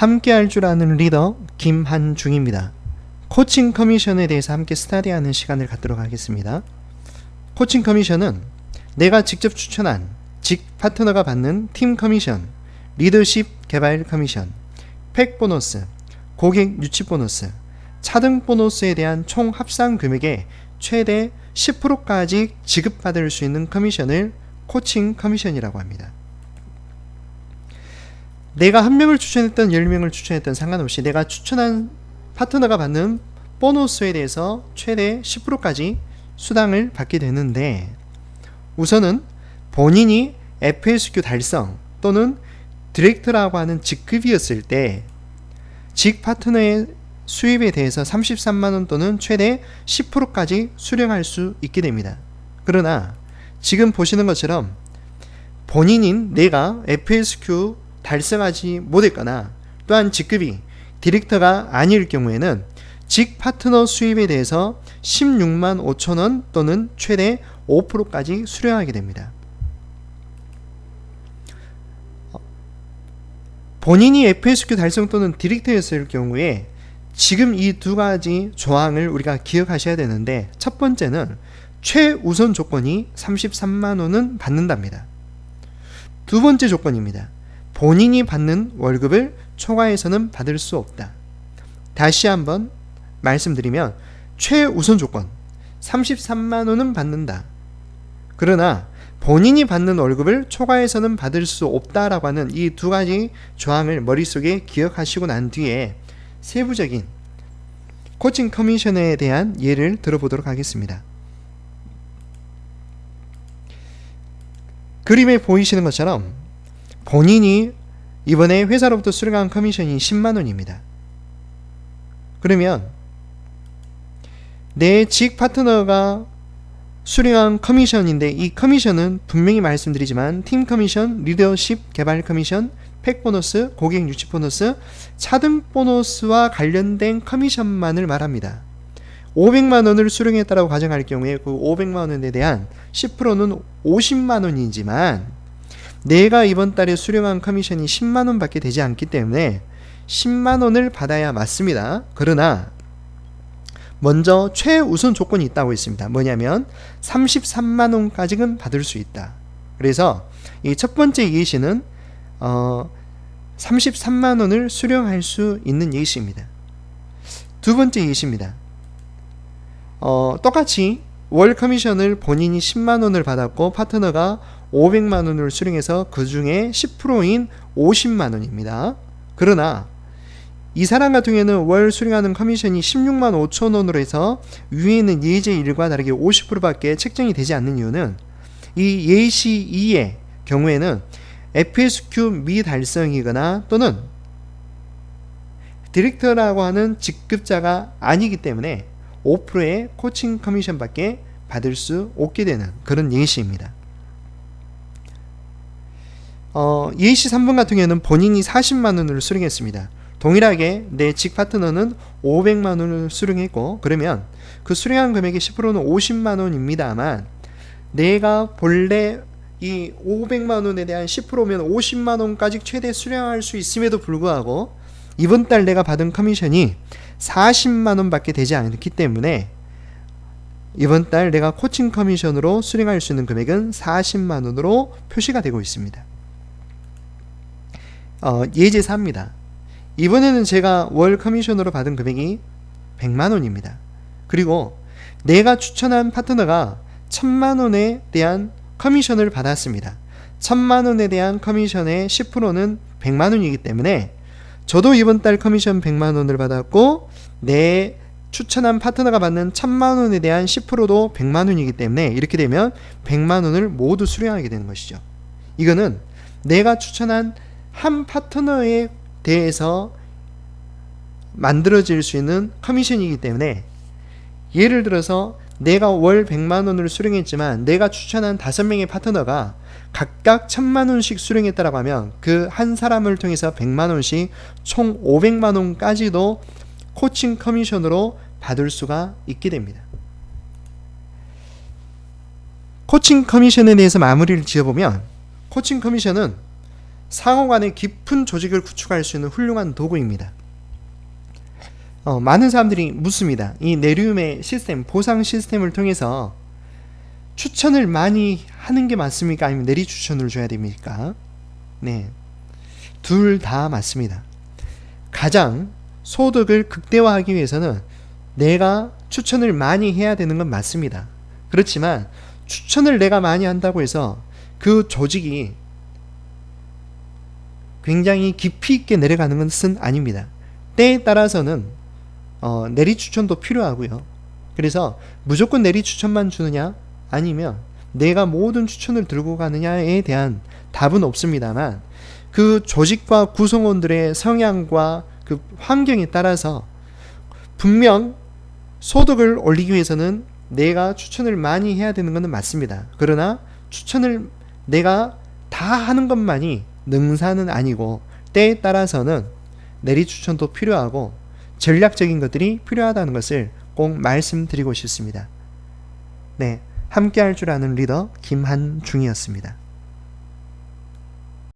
함께할 줄 아는 리더 김한중입니다. 코칭 커미션에 대해서 함께 스터디하는 시간을 갖도록 하겠습니다. 코칭 커미션은 내가 직접 추천한 직 파트너가 받는 팀 커미션, 리더십 개발 커미션, 팩 보너스, 고객 유치 보너스, 차등 보너스에 대한 총 합산 금액의 최대 10%까지 지급받을 수 있는 커미션을 코칭 커미션이라고 합니다. 내가 한 명을 추천했던 10명을 추천했던 상관없이 내가 추천한 파트너가 받는 보너스에 대해서 최대 10%까지 수당을 받게 되는데, 우선은 본인이 FSQ 달성 또는 디렉터라고 하는 직급이었을 때 직 파트너의 수입에 대해서 33만원 또는 최대 10%까지 수령할 수 있게 됩니다. 그러나 지금 보시는 것처럼 본인인 내가 FSQ 달성하지 못했거나 또한 직급이 디렉터가 아닐 경우에는 직 파트너 수입에 대해서 16만 5천원 또는 최대 5%까지 수령하게 됩니다. 본인이 FSQ 달성 또는 디렉터였을 경우에 지금 이 두 가지 조항을 우리가 기억하셔야 되는데, 첫 번째는 최우선 조건이 33만원은 받는답니다. 두 번째 조건입니다. 본인이 받는 월급을 초과해서는 받을 수 없다. 다시 한번 말씀드리면 최우선 조건 33만원은 받는다. 그러나 본인이 받는 월급을 초과해서는 받을 수 없다라고 하는 이 두 가지 조항을 머릿속에 기억하시고 난 뒤에 세부적인 코칭 커미션에 대한 예를 들어보도록 하겠습니다. 그림에 보이시는 것처럼 본인이 이번에 회사로부터 수령한 커미션이 10만원입니다. 그러면 내 직 파트너가 수령한 커미션인데, 이 커미션은 분명히 말씀드리지만 팀 커미션, 리더십 개발 커미션, 팩 보너스, 고객 유치 보너스, 차등 보너스와 관련된 커미션만을 말합니다. 500만원을 수령했다고 가정할 경우에 그 500만원에 대한 10%는 50만원이지만 내가 이번 달에 수령한 커미션이 10만원 밖에 되지 않기 때문에 10만원을 받아야 맞습니다. 그러나 먼저 최우선 조건이 있다고 했습니다. 뭐냐면 33만원까지는 받을 수 있다. 그래서 이 첫 번째 예시는 33만원을 수령할 수 있는 예시입니다. 두 번째 예시입니다. 똑같이 월 커미션을 본인이 10만원을 받았고 파트너가 500만원을 수령해서 그 중에 10%인 50만원입니다. 그러나 이 사람 같은 경우에는 월 수령하는 커미션이 16만 5천원으로 해서 위에 있는 예제 1과 다르게 50%밖에 책정이 되지 않는 이유는, 이 예시 2의 경우에는 FSQ 미달성이거나 또는 디렉터라고 하는 직급자가 아니기 때문에 5%의 코칭 커미션밖에 받을 수 없게 되는 그런 예시입니다. 예시 3번 같은 경우에는 본인이 40만원을 수령했습니다. 동일하게 내 직 파트너는 500만원을 수령했고, 그러면 그 수령한 금액의 10%는 50만원입니다만 내가 본래 이 500만원에 대한 10%면 50만원까지 최대 수령할 수 있음에도 불구하고 이번 달 내가 받은 커미션이 40만원 밖에 되지 않기 때문에 이번 달 내가 코칭 커미션으로 수령할 수 있는 금액은 40만원으로 표시가 되고 있습니다. 예제 4입니다. 이번에는 제가 월 커미션으로 받은 금액이 100만원입니다. 그리고 내가 추천한 파트너가 1000만원에 대한 커미션을 받았습니다. 1000만원에 대한 커미션의 10%는 100만원이기 때문에 저도 이번 달 커미션 100만원을 받았고 내 추천한 파트너가 받는 1000만원에 대한 10%도 100만원이기 때문에 이렇게 되면 100만원을 모두 수령하게 되는 것이죠. 이거는 내가 추천한 한 파트너에 대해서 만들어질 수 있는 커미션이기 때문에, 예를 들어서 내가 월 100만원을 수령했지만 내가 추천한 5명의 파트너가 각각 1000만원씩 수령했다고 하면 그 한 사람을 통해서 100만원씩 총 500만원까지도 코칭 커미션으로 받을 수가 있게 됩니다. 코칭 커미션에 대해서 마무리를 지어보면, 코칭 커미션은 상호 간의 깊은 조직을 구축할 수 있는 훌륭한 도구입니다. 많은 사람들이 묻습니다. 이 네리움의 시스템, 보상 시스템을 통해서 추천을 많이 하는 게 맞습니까? 아니면 내리 추천을 줘야 됩니까? 네, 둘 다 맞습니다. 가장 소득을 극대화하기 위해서는 내가 추천을 많이 해야 되는 건 맞습니다. 그렇지만 추천을 내가 많이 한다고 해서 그 조직이 굉장히 깊이 있게 내려가는 것은 아닙니다. 때에 따라서는 내리 추천도 필요하고요. 그래서 무조건 내리 추천만 주느냐 아니면 내가 모든 추천을 들고 가느냐에 대한 답은 없습니다만, 그 조직과 구성원들의 성향과 그 환경에 따라서 분명 소득을 올리기 위해서는 내가 추천을 많이 해야 되는 것은 맞습니다. 그러나 추천을 내가 다 하는 것만이 능사는 아니고 때에 따라서는 내리 추천도 필요하고 전략적인 것들이 필요하다는 것을 꼭 말씀드리고 싶습니다. 네, 함께 할 줄 아는 리더 김한중이었습니다.